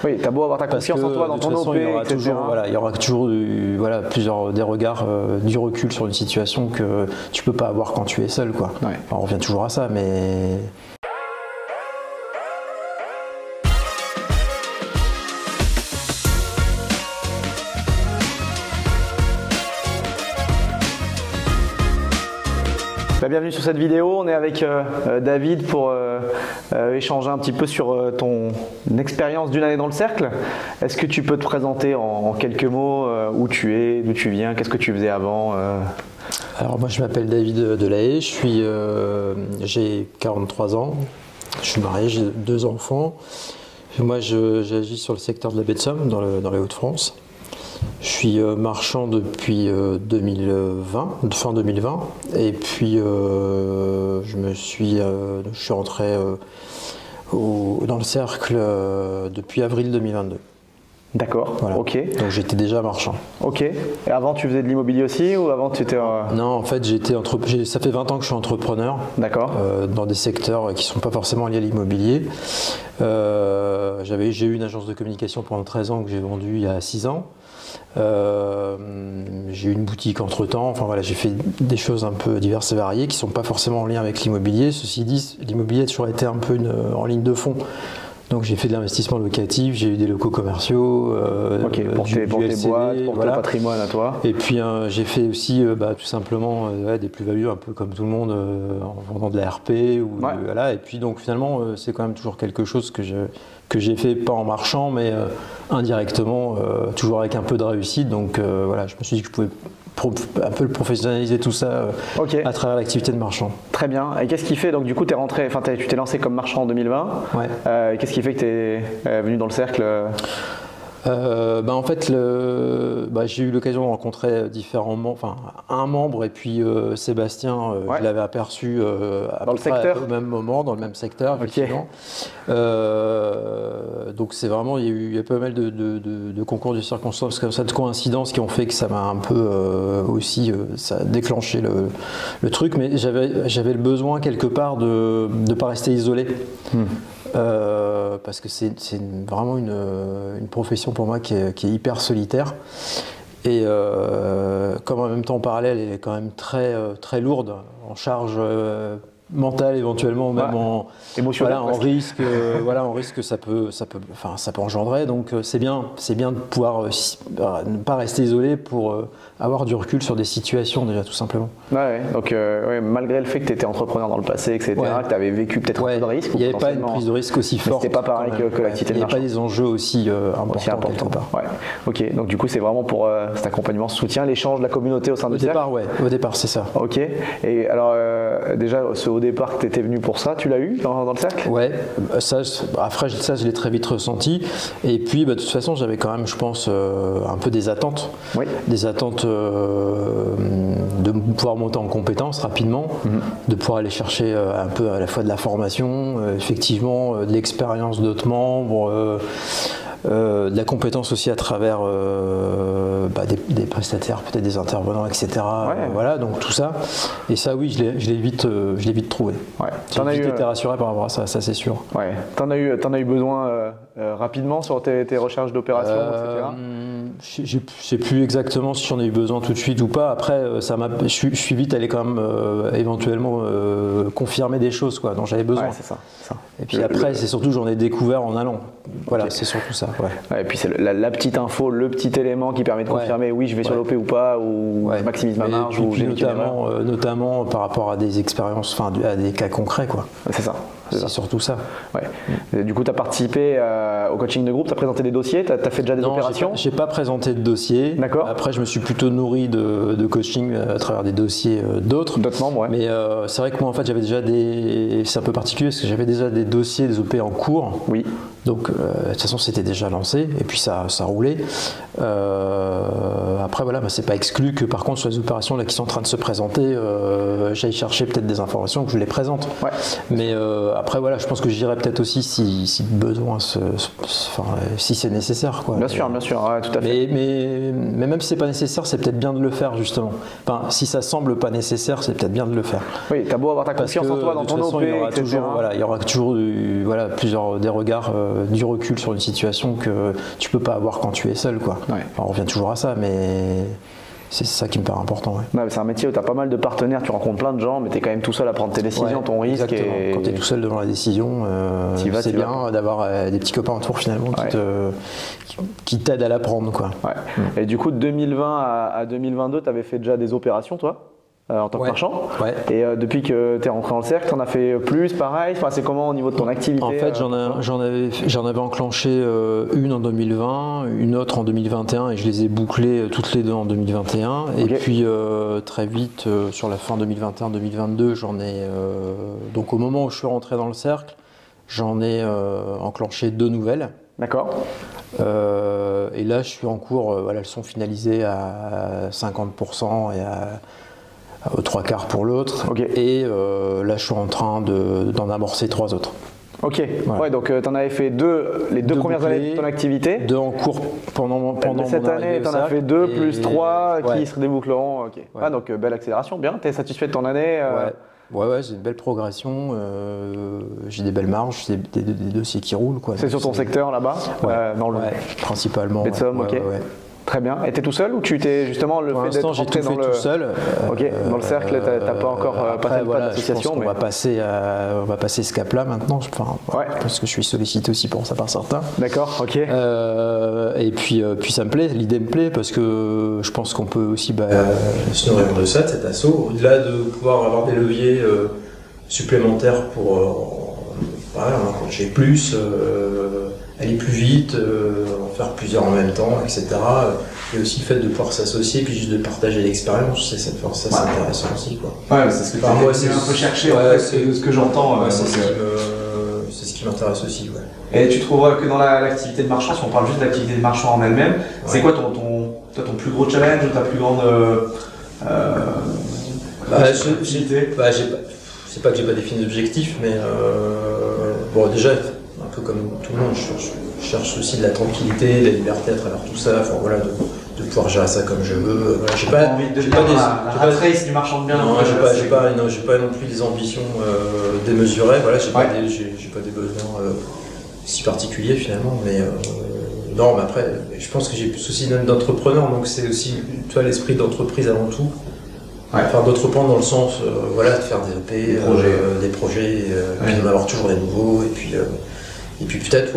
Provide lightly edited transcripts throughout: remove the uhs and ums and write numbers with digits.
Oui, tu as beau avoir ta confiance en toi dans ton OP, etc. Il y aura toujours des regards, du recul sur une situation que tu peux pas avoir quand tu es seul, quoi. Ouais. Enfin, on revient toujours à ça, mais... Bienvenue sur cette vidéo, on est avec David pour échanger un petit peu sur ton expérience d'une année dans le cercle. Est-ce que tu peux te présenter en quelques mots où tu es, d'où tu viens, qu'est-ce que tu faisais avant Alors moi je m'appelle David Delahaye, j'ai 43 ans, je suis marié, j'ai 2 enfants. Moi j'agis sur le secteur de la baie de Somme dans les Hauts-de-France. Je suis marchand depuis 2020, fin 2020, et puis je suis rentré dans le cercle depuis avril 2022. D'accord, voilà. Ok. Donc j'étais déjà marchand. Ok. Et avant tu faisais de l'immobilier aussi ou avant tu étais… Non, en fait ça fait 20 ans que je suis entrepreneur. D'accord. Dans des secteurs qui ne sont pas forcément liés à l'immobilier. J'ai eu une agence de communication pendant 13 ans que j'ai vendue il y a 6 ans. J'ai eu une boutique entre temps, enfin voilà, j'ai fait des choses un peu diverses et variées qui ne sont pas forcément en lien avec l'immobilier. Ceci dit, l'immobilier a toujours été un peu en ligne de fond. Donc j'ai fait de l'investissement locatif, j'ai eu des locaux commerciaux, pour tes boîtes, pour ton patrimoine à toi. Et puis j'ai fait aussi tout simplement des plus-values un peu comme tout le monde en vendant de la RP. Voilà. Et puis donc finalement c'est quand même toujours quelque chose que j'ai fait, pas en marchant mais indirectement, toujours avec un peu de réussite. Donc voilà, je me suis dit que je pouvais un peu professionnaliser tout ça à travers l'activité de marchand. Très bien. Et qu'est-ce qui fait, donc du coup tu t'es lancé comme marchand en 2020. Ouais. Qu'est-ce qui fait que tu es venu dans le cercle en fait, j'ai eu l'occasion de rencontrer différents membres, enfin un membre et puis Sébastien, je l'avais aperçu dans le secteur au même moment, dans le même secteur, effectivement. Donc c'est vraiment, il y a pas mal de concours de circonstances comme ça, de coïncidences qui ont fait que ça m'a un peu ça a déclenché le truc, mais j'avais le besoin quelque part de ne pas rester isolé. Parce que c'est vraiment une profession pour moi qui est hyper solitaire et comme en même temps en parallèle elle est quand même très lourde en charge mentale éventuellement, même en risque, en risque que ça peut engendrer. Donc c'est bien de pouvoir ne pas rester isolé pour avoir du recul sur des situations déjà tout simplement. Donc malgré le fait que tu étais entrepreneur dans le passé, etc., que tu avais vécu peut-être un peu de risque. Il n'y avait pas une prise de risque aussi forte. C'était pas pareil que l'activité de marchand. Il n'y avait pas des enjeux aussi importants quelque part. Ok, donc du coup c'est vraiment pour cet accompagnement, ce soutien, l'échange de la communauté au sein du cercle. Au départ c'est ça. Ok, et alors déjà au départ que tu étais venu pour ça, tu l'as eu dans le cercle? Ouais, après ça je l'ai très vite ressenti et puis de toute façon j'avais quand même je pense un peu des attentes. Des attentes de pouvoir monter en compétences rapidement, de pouvoir aller chercher un peu à la fois de la formation, effectivement de l'expérience d'autres membres, de la compétence aussi à travers des prestataires, peut-être des intervenants, etc. Voilà, donc tout ça. Et ça, oui, je l'ai vite trouvé. J'ai vite été rassuré par rapport à ça c'est sûr. T'en as eu besoin rapidement sur tes recherches d'opérations, etc. Je sais plus exactement si j'en ai eu besoin tout de suite ou pas. Après, je suis vite allé quand même éventuellement confirmer des choses dont j'avais besoin. C'est ça. Et puis après, c'est surtout j'en ai découvert en allant. Voilà, c'est surtout ça. Et puis c'est la petite info, le petit élément qui permet de confirmer oui je vais sur l'OP ou pas, ou je maximise ma marge, ou j'ai notamment par rapport à des expériences, à des cas concrets C'est ça. C'est surtout ça. Du coup, tu as participé au coaching de groupe, tu as présenté des dossiers, tu as fait déjà des opérations? Je n'ai pas présenté de dossier. D'accord. Après, je me suis plutôt nourri de coaching à travers des dossiers d'autres membres. Mais c'est vrai que moi, en fait, j'avais déjà c'est un peu particulier parce que j'avais déjà des dossiers, des OP en cours. Oui. Donc, de toute façon, c'était déjà lancé et puis ça roulait. Après, c'est pas exclu que par contre, sur les opérations là, qui sont en train de se présenter, j'aille chercher peut-être des informations que je les présente. Mais après voilà, je pense que j'irai peut-être aussi si besoin, si c'est nécessaire, quoi. Bien sûr, ouais, tout à fait. Mais même si c'est pas nécessaire, c'est peut-être bien de le faire justement. Enfin, si ça semble pas nécessaire, c'est peut-être bien de le faire. Oui, t'as beau avoir ta confiance en toi dans ton OP, etc. Il y aura toujours des regards, du recul sur une situation que tu peux pas avoir quand tu es seul, quoi. Ouais. Enfin, on revient toujours à ça, mais c'est ça qui me paraît important. Ouais. Ouais, c'est un métier où tu as pas mal de partenaires, tu rencontres plein de gens, mais tu es quand même tout seul à prendre tes décisions, ton risque. Et... Quand tu es tout seul devant la décision, c'est bien d'avoir des petits copains autour finalement qui t'aident à la prendre, quoi. Ouais. Et du coup, de 2020 à 2022, tu avais fait déjà des opérations, toi en tant que marchand. Ouais. Et depuis que tu es rentré dans le cercle, tu en as fait plus, pareil. Enfin, c'est comment au niveau de ton activité? En fait, j'en avais enclenché une en 2020, une autre en 2021 et je les ai bouclées toutes les deux en 2021. Okay. Et puis très vite, sur la fin 2021-2022, j'en ai. Donc au moment où je suis rentré dans le cercle, j'en ai enclenché 2 nouvelles. D'accord. Et là, je suis en cours. Elles sont finalisées à 50% et aux 3/4 pour l'autre. Okay. Et là, je suis en train d'en amorcer 3 autres. Ok, voilà. Ouais, donc tu en avais fait les deux premières années de ton activité. 2 en cours pendant cette année, tu en as fait 2 plus 3 qui se déboucleront. Ok. Ouais. Ah, donc belle accélération, bien. Tu es satisfait de ton année Ouais, j'ai une belle progression, j'ai des belles marges, j'ai des dossiers qui roulent, quoi. C'est sur ton secteur là-bas principalement. Betsom, ok. Ouais. Très bien. Et t'es tout seul ou tu t'es justement le fait d'être rentré dans le... tout seul. Ok. Dans le cercle, t'as pas encore passé le pas d'association, mais on va passer ce cap-là maintenant. Parce que je suis sollicité aussi pour ça par certains. D'accord. Ok. Et puis ça me plaît. L'idée me plaît parce que je pense qu'on peut aussi se nourrir de ça, de cet assaut. Au-delà de pouvoir avoir des leviers supplémentaires pour quand j'ai plus. Aller plus vite, en faire plusieurs en même temps, etc. Et aussi le fait de pouvoir s'associer, puis juste de partager l'expérience, ça c'est intéressant aussi, quoi. Ouais, c'est ce que tu as un peu cherché, en fait, ce que j'entends. C'est ce qui m'intéresse aussi, ouais. Et tu trouves que dans l'activité de marchand, si on parle juste de l'activité de marchand en elle-même, c'est quoi ton plus gros challenge ou ta plus grande c'est pas que j'ai pas défini d'objectif, mais déjà, un peu comme tout le monde, je cherche aussi de la tranquillité, de la liberté à travers tout ça, de pouvoir gérer ça comme je veux. J'ai pas envie de faire la race du marchand de biens. Non, j'ai pas non plus des ambitions démesurées. J'ai pas des besoins si particuliers finalement, mais non, mais après, je pense que j'ai plus aussi d'entrepreneur, donc c'est aussi l'esprit d'entreprise avant tout. Enfin, d'entreprendre dans le sens, de faire des projets, puis d'en avoir toujours des nouveaux, et puis peut-être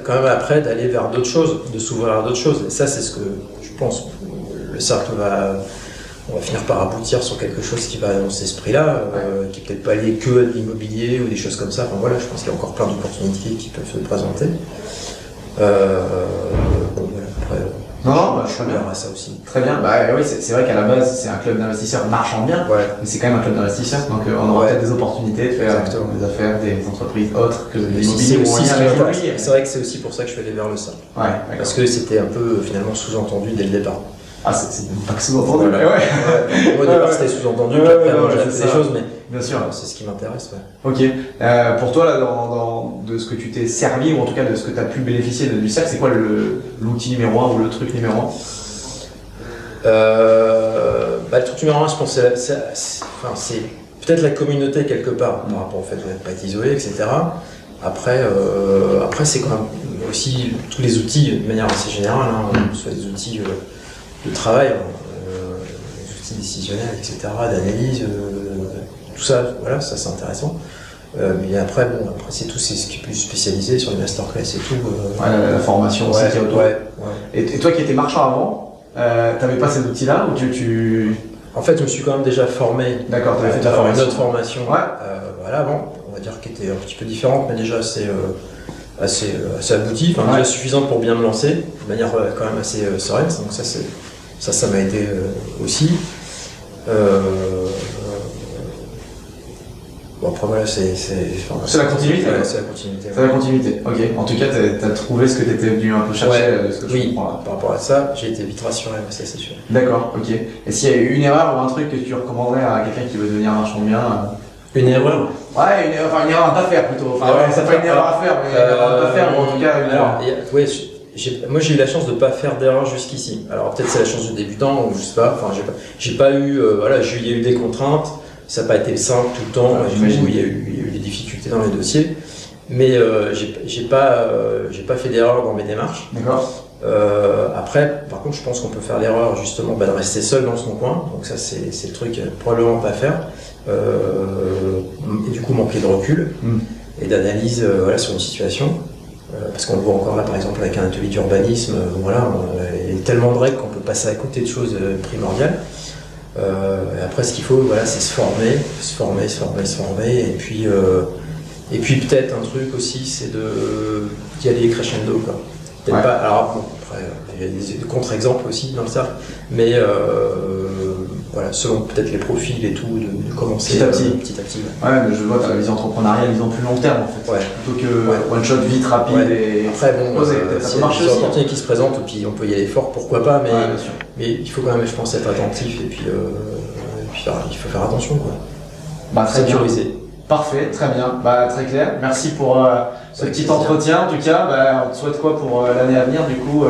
quand même après d'aller vers d'autres choses, de s'ouvrir à d'autres choses. Et ça, c'est ce que je pense. Le cercle on va finir par aboutir sur quelque chose qui va dans cet esprit-là, qui n'est peut-être pas lié que à l'immobilier ou des choses comme ça. Enfin voilà, je pense qu'il y a encore plein d'opportunités qui peuvent se présenter. Je verrai ça aussi. Très bien. Oui, c'est vrai qu'à la base, c'est un club d'investisseurs marchand bien, mais c'est quand même un club d'investisseurs, donc on aura peut-être des opportunités de faire des affaires, des entreprises autres que l'immobilier. C'est vrai que c'est aussi pour ça que je suis allé vers le cercle. Parce que c'était un peu finalement sous-entendu dès le départ. Ah, c'est pas que sous-entendu. Au départ, c'était sous-entendu, après, j'ai fait des choses, mais bien sûr, c'est ce qui m'intéresse. Ok. Pour toi, là, de ce que tu t'es servi, ou en tout cas de ce que tu as pu bénéficier du cercle, c'est quoi l'outil numéro 1 ou le truc numéro 1 Le truc numéro 1, je pense, c'est peut-être la communauté quelque part, par rapport au fait de ne pas être isolé, etc. Après, c'est quand même aussi tous les outils, de manière assez générale, soit des outils de travail, des outils décisionnels, etc., d'analyse, tout ça, ça c'est intéressant. Mais après, c'est tout, c'est ce qui est plus spécialisé sur les masterclass et tout. La formation aussi qui est autour. Et toi qui étais marchand avant, t'avais pas ces outils-là ou tu... En fait, je me suis quand même déjà formé. D'accord, tu avais fait de la formation. Une autre formation. On va dire qui était un petit peu différente, mais déjà assez aboutie, déjà suffisante pour bien me lancer, de manière quand même assez sereine. Donc ça m'a aidé aussi. Après voilà, c'est la continuité. C'est la continuité. C'est la continuité. Ok. En tout cas, t'as trouvé ce que t'étais venu un peu chercher. Ce que je comprends là. Par rapport à ça, j'ai été vite rassuré, ça c'est sûr. D'accord. Ok. Et s'il y a eu une erreur ou un truc que tu recommanderais à quelqu'un qui veut devenir marchand de biens Une erreur? Ouais, une erreur à faire plutôt. Enfin, ouais, c'est pas une erreur à faire, mais une erreur à faire, ou en tout cas une erreur. Ouais, moi j'ai eu la chance de ne pas faire d'erreur jusqu'ici. Alors peut-être c'est la chance du débutant, ou je sais pas. Enfin, j'ai pas eu. Voilà, il y a eu des contraintes, ça n'a pas été simple tout le temps. Il y a eu des difficultés dans les dossiers, mais j'ai pas fait d'erreur dans mes démarches. D'accord. Après, par contre, je pense qu'on peut faire l'erreur justement de rester seul dans son coin. Donc ça, c'est le truc probablement pas faire. Et du coup, manquer de recul et d'analyse sur une situation. Parce qu'on le voit encore là, par exemple, avec un atelier d'urbanisme. Il y a tellement de règles qu'on peut passer à côté de choses primordiales. Et après, ce qu'il faut, c'est se former. Et puis peut-être un truc aussi, c'est d'y aller crescendo, quoi. Peut-être pas. Alors bon, après, il y a des contre-exemples aussi dans le cercle, mais selon peut-être les profils et tout, de commencer petit à petit. Ouais, mais je vois, tu as la vision entrepreneuriale, vision plus long terme en fait. Ouais. Plutôt que one shot vite, rapide et. Après, bon, ça marche aussi. C'est opportunité qui se présente, puis on peut y aller fort, pourquoi pas, mais il faut quand même, je pense, être attentif et puis il faut faire attention, quoi. Très sécuriser. Bien. Parfait, très bien, très clair. Merci pour ce petit entretien. En tout cas, on te souhaite quoi pour l'année à venir du coup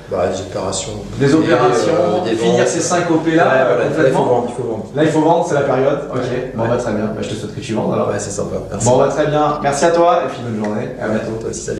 Des opérations, finir ces 5 OP là, complètement. Il faut vendre. Là, il faut vendre, c'est la période. Ok, très bien. Je te souhaite que tu vendes alors. Ouais, c'est sympa. Merci. Très bien. Merci à toi et puis bonne journée. À bientôt. Toi aussi, salut.